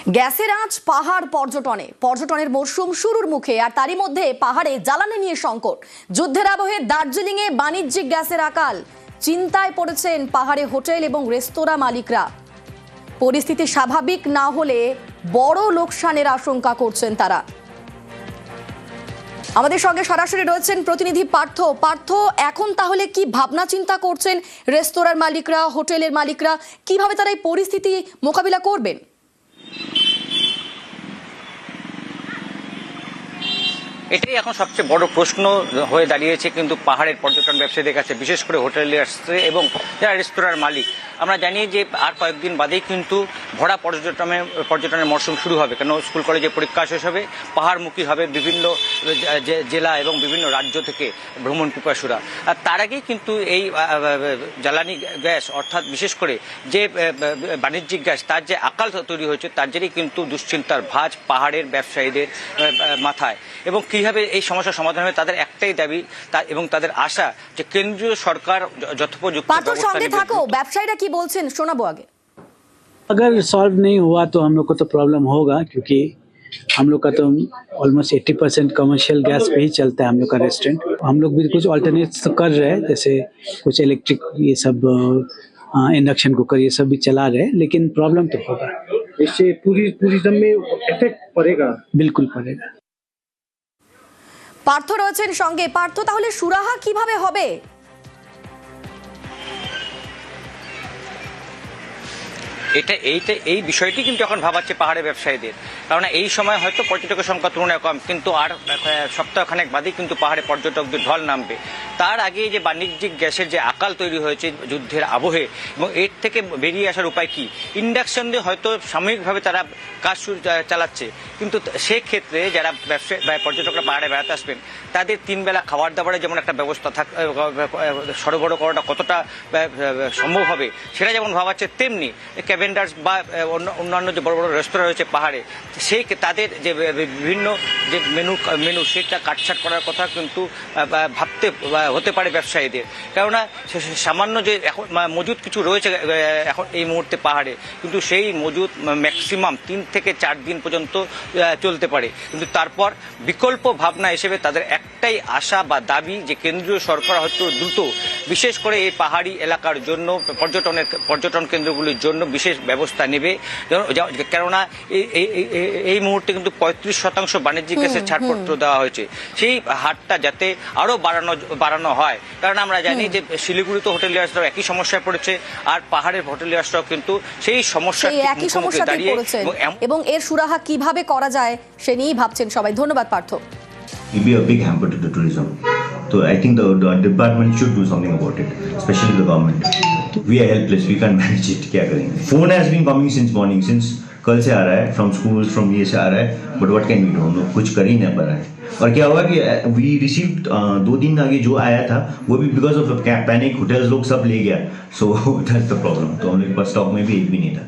গ্যাসের আঁচ পাহাড় পর্যটনের মরশুম শুরুর মুখে, আর তারই মধ্যে পাহাড়ে জ্বালানি নিয়ে সংকট। যুদ্ধের আবহে দার্জিলিং এ বাণিজ্যিক গ্যাসের আকাল। চিন্তায় পড়েছেন পাহাড়ে হোটেল এবং রেস্তোরাঁ মালিকরা। পরিস্থিতি স্বাভাবিক না হলে বড় লোকসানের আশঙ্কা করছেন তারা। আমাদের সঙ্গে সরাসরি রয়েছেন প্রতিনিধি পার্থ। এখন তাহলে কি ভাবনা চিন্তা করছেন রেস্তোরাঁর মালিকরা, হোটেলের মালিকরা? কিভাবে তারা এই পরিস্থিতি মোকাবিলা করবেন? এটাই এখন সবচেয়ে বড় প্রশ্ন হয়ে দাঁড়িয়েছে কিন্তু পাহাড়ের পর্যটন ব্যবসায়ীদের কাছে, বিশেষ করে হোটেলিয়ার্স এবং যারা রেস্তোরাঁর মালিক। আমরা জানি যে আর কয়েকদিন বাদেই কিন্তু ভরা পর্যটনের মরশুম শুরু হবে, কেন স্কুল কলেজে পরীক্ষা শেষ হবে, পাহাড়মুখী হবে বিভিন্ন জেলা এবং বিভিন্ন রাজ্য থেকে ভ্রমণ পিপাসুরা। আর তার আগেই কিন্তু এই জ্বালানি গ্যাস অর্থাৎ বিশেষ করে যে বাণিজ্যিক গ্যাস তার যে আকাল তৈরি হয়েছে তার জেরেই কিন্তু দুশ্চিন্তার ভাঁজ পাহাড়ের ব্যবসায়ীদের মাথায়। এবং কিভাবে এই সমস্যার সমাধান হবে তাদের একটাই দাবি এবং তাদের আশা যে কেন্দ্রীয় সরকার যথোপযুক্ত ব্যবস্থা নেবে। ব্যবসায়ীরা কি বলছেন শোনাবো আগে। अगर सॉल्व नहीं हुआ तो हम लोग को तो प्रॉब्लम होगा, क्योंकि हम लोग का तो ऑलमोस्ट 80% कमर्शियल गैस पे ही चलता है हम लोग का रेस्टोरेंट। हम लोग भी कुछ ऑल्टरनेट्स तो कर रहे हैं, जैसे कुछ इलेक्ट्रिक ये सब इंडक्शन कुकर ये सब भी चला रहे हैं, लेकिन प्रॉब्लम तो होगा। इससे टूरिज्म में इफेक्ट पड़ेगा? बिल्कुल पड़ेगा। পার্থ রয়েছেন সঙ্গে। পার্থ, তাহলে সুরাহা কিভাবে হবে? এই বিষয়টি কিন্তু এখন ভাবাচ্ছে পাহাড়ের ব্যবসায়ীদের, কারণ এই সময় হয়তো পর্যটকের সংখ্যা তুলনায় কম, কিন্তু আর সপ্তাহখানেক বাদেই কিন্তু পাহাড়ে পর্যটকদের ঢল নামবে। তার আগে যে বাণিজ্যিক গ্যাসের যে আকাল তৈরি হয়েছে যুদ্ধের আবহে, এবং এর থেকে বেরিয়ে আসার উপায় কি? ইন্ডাকশন দিয়ে হয়তো সাময়িকভাবে তারা কাজ চালাচ্ছে, কিন্তু সেক্ষেত্রে যারা পর্যটকরা পাহাড়ে বেড়াতে আসবেন তাদের 3 বেলা খাবার দাবারের যেমন একটা ব্যবস্থা সরবরাহ করাটা কতটা সম্ভব হবে সেটা যেমন ভাবাচ্ছে, তেমনি ক্যাভেন্ডার্স বা অন্যান্য যে বড় বড় রেস্তোরাঁ রয়েছে পাহাড়ে, সেই তাদের যে বিভিন্ন যে মেনু সেটা কাটছাট করার কথা কিন্তু ভাবতে হতে পারে ব্যবসায়ীদের। কেননা সামান্য যে এখন মজুদ কিছু রয়েছে এখন এই মুহূর্তে পাহাড়ে, কিন্তু সেই মজুদ ম্যাক্সিমাম 3 থেকে 4 দিন পর্যন্ত চলতে পারে। কিন্তু তারপর বিকল্প ভাবনা হিসেবে তাদের একটাই আশা বা দাবি যে কেন্দ্রীয় সরকার হয়তো দ্রুত বিশেষ করে এই পাহাড়ি এলাকার জন্য পর্যটন কেন্দ্রগুলির জন্য বিশেষ ব্যবস্থা নেবে। কেননা এই মুহূর্তে কিন্তু 35% বাণিজ্যিক গ্যাসের ছাড়পত্র দেওয়া হয়েছে, সেই হারটা যাতে আরো বাড়ানো হয়। কারণ আমরা জানি যে শিলিগুড়িতে হোটেলিয়ার্সরাও একই সমস্যায় পড়েছে, আর পাহাড়ের হোটেলিয়ার্সরাও কিন্তু সেই সমস্যার মুখোমুখি দাঁড়িয়ে এবং এর সুরাহা কিভাবে করা যায় সে নিয়েই ভাবছেন সবাই। ধন্যবাদ Partha. It will be a big hamper to the tourism. So I think the department should do something about it, especially the government. We are helpless. We can't manage it. क्या करेंगे? Phone has been coming since morning, since कल से आ रहा है, from schools, from ये से आ रहा है. But what can we do? हम लोग कुछ कर ही नहीं पा रहे हैं. और क्या हुआ कि we received 2 दिन आगे जो आया था वो भी because of panic hotels लोग सब ले गया. So that's the problem. तो हम लोग के पास स्टॉक में भी एक भी नहीं था.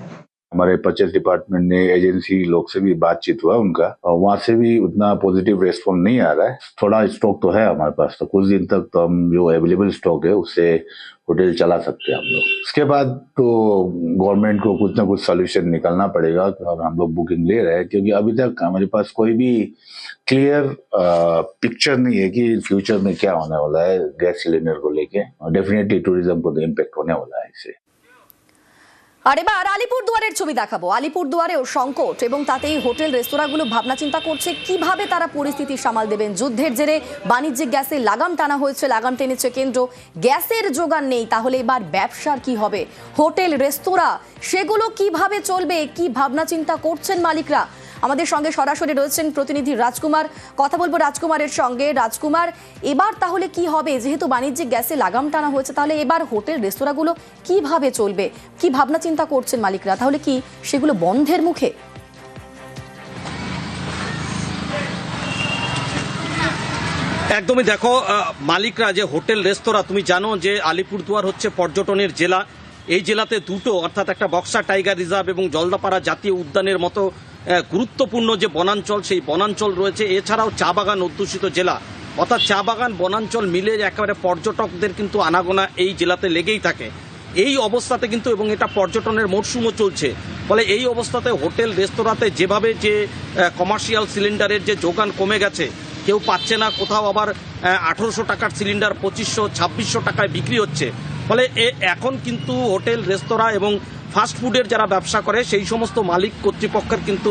हमारे परचेज डिपार्टमेंट ने एजेंसी लोग से भी बातचीत हुआ उनका, और वहाँ से भी उतना पॉजिटिव रेस्पॉन्स नहीं आ रहा है। थोड़ा स्टॉक तो है हमारे पास, तो कुछ दिन तक तो हम जो अवेलेबल स्टॉक है उससे होटल चला सकते हैं हम लोग। उसके बाद तो गवर्नमेंट को कुछ ना कुछ सोल्यूशन निकालना पड़ेगा, और हम लोग बुकिंग ले रहे हैं, क्योंकि अभी तक हमारे पास कोई भी क्लियर पिक्चर नहीं है कि फ्यूचर में क्या होने वाला है गैस सिलेंडर को लेके। डेफिनेटली टूरिज्म को तो इम्पैक्ट होने वाला है इससे। আর এবার আলিপুরদুয়ারের ছবি দেখাবো। আলিপুরদুয়ারেও সংকট, এবং তাতেই হোটেল রেস্তোরাঁগুলো ভাবনা চিন্তা করছে কিভাবে তারা পরিস্থিতি সামাল দেবেন। যুদ্ধের জেরে বাণিজ্যিক গ্যাসে লাগাম টানা হয়েছে, লাগাম টেনেছে কেন্দ্র। গ্যাসের জোগান নেই, তাহলে এবার ব্যবসার কি হবে? হোটেল রেস্তোরাঁ সেগুলো কিভাবে চলবে? কি ভাবনা চিন্তা করছেন মালিকরা? আমাদের সঙ্গে সরাসরি রয়েছেন প্রতিনিধি রাজকুমার। কথা বলবো রাজকুমারের সঙ্গে। রাজকুমার, এবার তাহলে কি হবে? যেহেতু বাণিজ্যিক গ্যাসে লাগাম টানা হয়েছে, তাহলে এবার হোটেল রেস্তোরাঁগুলো কিভাবে চলবে? কি ভাবনা চিন্তা করছেন মালিকরা? তাহলে কি সেগুলো বন্ধের মুখে? একদমই, দেখো মালিকরা যে হোটেল রেস্তোরাঁ, তুমি জানো যে আলিপুরদুয়ার হচ্ছে পর্যটনের জেলা। এই জেলাতে দুটো, অর্থাৎ একটা বক্সা টাইগার রিজার্ভ এবং জলদাপাড়া জাতীয় উদ্যানের মতো গুরুত্বপূর্ণ যে বনাঞ্চল, সেই বনাঞ্চল রয়েছে। এছাড়াও চা বাগান অধ্যুষিত জেলা, অর্থাৎ চা বাগান বনাঞ্চল মিলে একেবারে পর্যটকদের কিন্তু আনাগোনা এই জেলাতে লেগেই থাকে। এই অবস্থাতে কিন্তু, এবং এটা পর্যটনের মরশুমও চলছে, ফলে এই অবস্থাতে হোটেল রেস্তোরাঁতে যেভাবে যে কমার্শিয়াল সিলিন্ডারের যে যোগান কমে গেছে, কেউ পাচ্ছে না, কোথাও আবার 1800 টাকার সিলিন্ডার 2500-2600 টাকায় বিক্রি হচ্ছে। ফলে এখন কিন্তু হোটেল রেস্তোরাঁ এবং ফাস্ট ফুডের যারা ব্যবসা করে সেই সমস্ত মালিক কর্তৃপক্ষের কিন্তু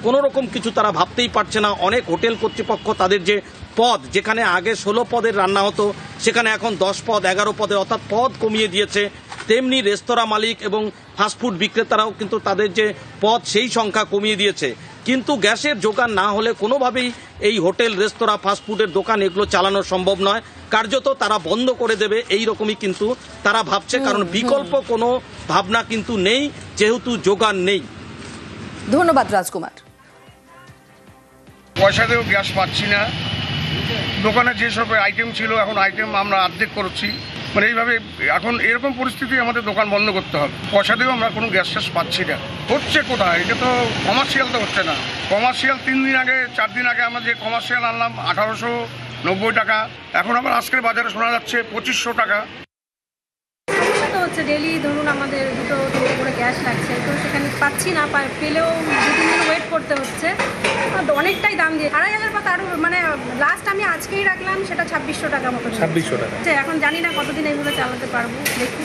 কোনো রকম কিছু তারা ভাবতেই পারছে না। অনেক হোটেল কর্তৃপক্ষ তাদের যে পদ, যেখানে আগে 16 পদের রান্না হতো সেখানে এখন 10 পদ 11 পদে অর্থাৎ পদ কমিয়ে দিয়েছে। তেমনি রেস্তোরাঁ মালিক এবং ফাস্টফুড বিক্রেতারাও কিন্তু তাদের যে পদ সেই সংখ্যা কমিয়ে দিয়েছে। কিন্তু গ্যাসের যোগান না হলে কোনোভাবেই এই হোটেল রেস্তোরাঁ ফাস্টফুডের দোকান এগুলো চালানো সম্ভব নয়, কার্যত তারা বন্ধ করে দেবে এই রকমই কিন্তু তারা ভাবছে, কারণ বিকল্প কোনো ভাবনা কিন্তু নেই যেহেতু যোগান নেই। ধন্যবাদ রাজকুমার। পয়সা দিয়েও গ্যাস পাচ্ছি না, দোকানে যেসব আইটেম ছিল এখন আইটেম আমরা অর্ধেক করছি, মানে এইভাবে এখন এরকম পরিস্থিতি আমাদের দোকান বন্ধ করতে হবে। পয়সা দিয়েও আমরা কোনো গ্যাস ট্যাস পাচ্ছি না। হচ্ছে কোথায়? এটা তো কমার্শিয়াল তো হচ্ছে না। কমার্শিয়াল 3 দিন আগে 4 দিন আগে আমরা যে কমার্শিয়াল আনলাম 1890 টাকা, এখন আবার আজকের বাজারে শোনা যাচ্ছে 2500 টাকা। হচ্ছে ডেলি ধরুন আমাদের 2-3 করে গ্যাস লাগছে, তো সেখানে পাচ্ছি না, পেলেও 2-3 দিন ওয়েট করতে হচ্ছে। অনেকটাই দাম দিয়ে 2500 বা তারও মানে লাস্ট আমি আজকেই রাখলাম সেটা 2600 টাকা মতো। 2600 টাকা। এখন জানি না কতদিন এইভাবে চালাতে পারবো, দেখি,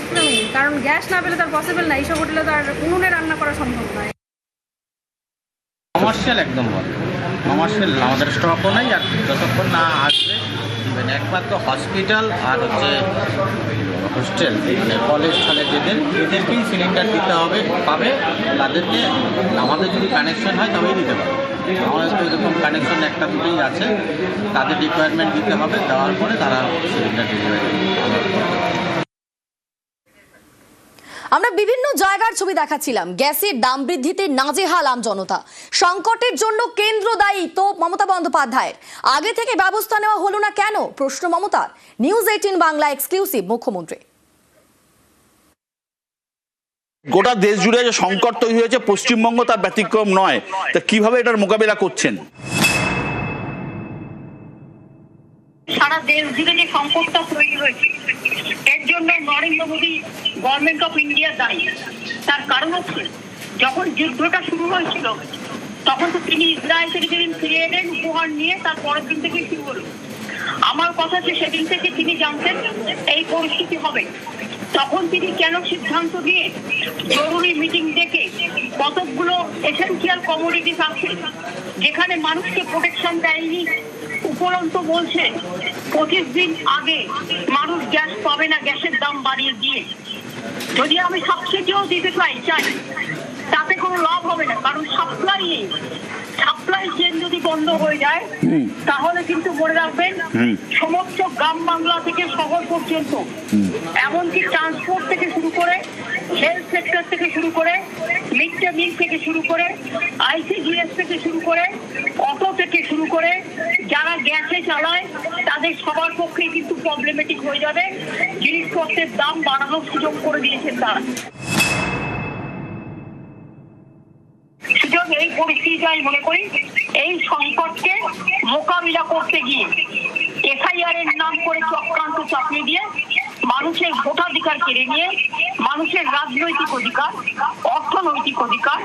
কারণ গ্যাস না পেলে তো আর পসিবল না, এইসব হোটেলে তো আর উনুনে রান্না করা সম্ভব নয়। কমার্শিয়াল একদম বন্ধ, কমার্শিয়াল আমাদের স্টকও নেই, আর যতক্ষণ না আসবে একমাত্র হসপিটাল আর হচ্ছে হোস্টেল মানে কলেজ ছলে এদেরকেই সিলিন্ডার দিতে হবে, পাবে তাদেরকে। আমাদের যদি কানেকশন হয় তবেই দিতে পারবে। আমাদের তো এরকম কানেকশন একটা দুটোই আছে, তাদের রিকোয়ারমেন্ট দিতে হবে, দেওয়ার পরে তারা সিলিন্ডার ডেলিভারি। আমরা বিভিন্ন জায়গার ছবি দেখাচ্ছিলাম, গ্যাসের দাম বৃদ্ধিতে নাজেহাল আম জনতা। সংকটের জন্য কেন্দ্র দায়ী তো মমতা বন্দ্যোপাধ্যায়ের। আগে থেকে ব্যবস্থা নেওয়া হলো না কেন, প্রশ্ন মমতার। নিউজ 18 বাংলা এক্সক্লুসিভ মুখ্যমন্ত্রী। গোটা দেশ জুড়ে যে সংকট তৈরি হয়েছে, পশ্চিমবঙ্গ তার ব্যতিক্রম নয়। তা কিভাবে এটার মোকাবিলা করছেন? সারা দেশ জুড়ে যে সংকটটা তৈরি হয়েছে এর জন্য Narendra Modi government of India দায়ী। তার কারণ হচ্ছে যখন যুদ্ধটা শুরু হয়েছিল তখন তো তিনি ইসরায়েল থেকে যেদিন ফিরে এলেন উপহার নিয়ে, তার পরের দিন থেকে শুরু হলো। আমার কথা হচ্ছে সেদিন থেকে তিনি জানতেন এই পরিস্থিতি হবে, তখন তিনি কেন সিদ্ধান্ত নিয়ে জরুরি মিটিং ডেকে কতকগুলো এসেনশিয়াল কমোডিটিস আছে যেখানে মানুষকে প্রোটেকশন দেয়নি, উপরন্ত বলছে 25 দিন আগে মানুষ গ্যাস পাবে না, গ্যাসের দাম বাড়িয়ে দিয়ে। যদি আমি সাবসিডিও দিতে চাই তাতে কোনো লাভ হবে না, কারণ সাপ্লাই নেই। সাপ্লাই চেন যদি বন্ধ হয়ে যায় তাহলে কিন্তু মনে রাখবেন সমস্ত গ্রাম বাংলা থেকে শহর পর্যন্ত, এমনকি ট্রান্সপোর্ট থেকে শুরু করে, হেলথ সেক্টর থেকে শুরু করে, মিড ডে মিল থেকে শুরু করে, ICGS থেকে শুরু করে, অটো থেকে শুরু করে, যারা গ্যাসে চালায় তাদের সবার পক্ষে কিন্তু প্রবলেমেটিক হয়ে যাবে। জিনিসপত্রের দাম বাড়ানোর সুযোগ করে দিয়েছেন তারা। সুযোগ এই পরিস্থিতিতে আমি মনে করি এই সংকটকে মোকাবিলা করতে গিয়ে FIR এর নাম করে চক্রান্ত চাপিয়ে দিয়ে মানুষের ভোটাধিকার কেড়ে নিয়ে মানুষের রাজনৈতিক অধিকার, অর্থনৈতিক অধিকার,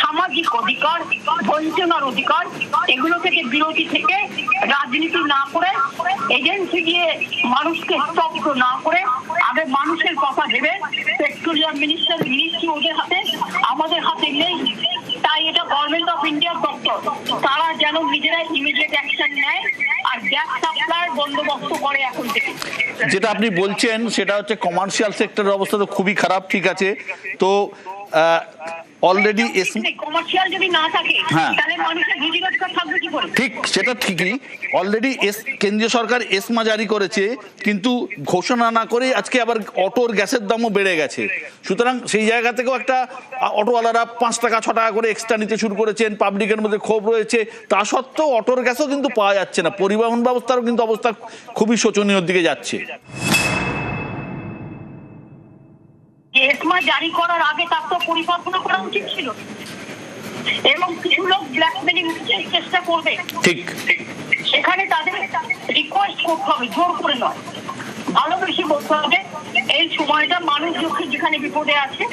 সামাজিক অধিকার, বঞ্চনার অধিকার এগুলো থেকে বিরতি থেকে রাজনীতি না করে, এজেন্সি দিয়ে মানুষকে স্তব্ধ না করে আগে মানুষের কথা ভেবে পেট্রোলিয়াম মিনিস্ট্রি ওদের হাতে, আমাদের হাতে নেই। তাই এটা গভর্নমেন্ট অফ ইন্ডিয়ার দপ্তর, তারা যেন নিজেরা ইমিডিয়েট অ্যাকশন নেয় আর গ্যাস সাপ্লাই বন্দোবস্ত করে এখন থেকে। যেটা আপনি বলছেন সেটা হচ্ছে কমার্শিয়াল সেক্টরের অবস্থা তো খুবই খারাপ, ঠিক আছে। তো অলরেডি কমার্শিয়াল যদি না থাকে তাহলে মানুষের রুজি রোজগার থাকবে কি করে? ঠিক, সেটা ঠিকই। অলরেডি কেন্দ্রীয় সরকার এসমা জারি করেছে, কিন্তু ঘোষণা না করে আজকে আবার অটোর গ্যাসের দামও বেড়ে গেছে। সুতরাং সেই জায়গা থেকেও একটা অটোওয়ালারা 5 টাকা 6 টাকা করে এক্সট্রা নিতে শুরু করেছেন, পাবলিকের মধ্যে ক্ষোভ রয়েছে। তা সত্ত্বেও অটোর গ্যাসও কিন্তু পাওয়া যাচ্ছে না, পরিবহন ব্যবস্থারও কিন্তু অবস্থা খুবই শোচনীয় দিকে যাচ্ছে। এসমা জারি করার আগে তার তো পরিকল্পনা করা উচিত ছিল, এবং কিছু লোক ব্ল্যাকমেলিং চেষ্টা করবে, ঠিক সেখানে তাদের রিকোয়েস্ট করতে হবে, জোর করে নয়, ভালোবেসে বলতে হবে এই সময়টা মানুষ যেখানে বিপদে আছে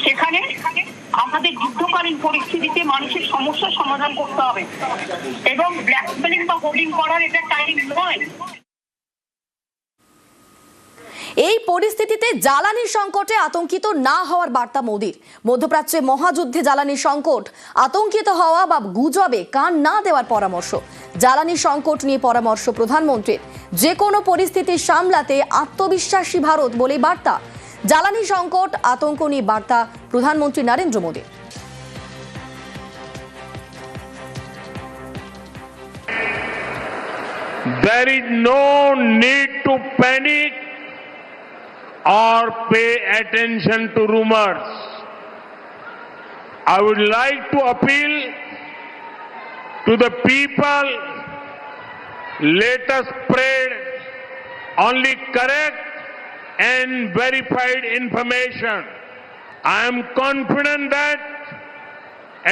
সেখানে আমাদের যুদ্ধকালীন পরিস্থিতিতে মানুষের সমস্যার সমাধান করতে হবে এবং ব্ল্যাকমেলিং বা হোর্ডিং করার এটা টাইম নয়। এই পরিস্থিতিতে জ্বালানির সংকটে আতঙ্কিত না হওয়ার বার্তা মোদির। মধ্যপ্রাচ্যে মহাযুদ্ধে জ্বালানির সংকট, আতঙ্কিত হওয়া বা গুজবে কান না দেওয়ার পরামর্শ। জ্বালানি সংকট নিয়ে পরামর্শ প্রধানমন্ত্রীর। যে কোনো পরিস্থিতি সামলাতে আত্মবিশ্বাসী ভারত বলে বার্তা। জ্বালানি সংকট, আতঙ্ক নিয়ে বার্তা প্রধানমন্ত্রী Narendra Modi. There is no need to panic or pay attention to rumors. I would like to appeal to the people, let us spread only correct and verified information. I am confident that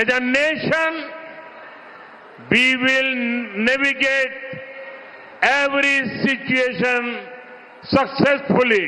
as a nation we will navigate every situation successfully.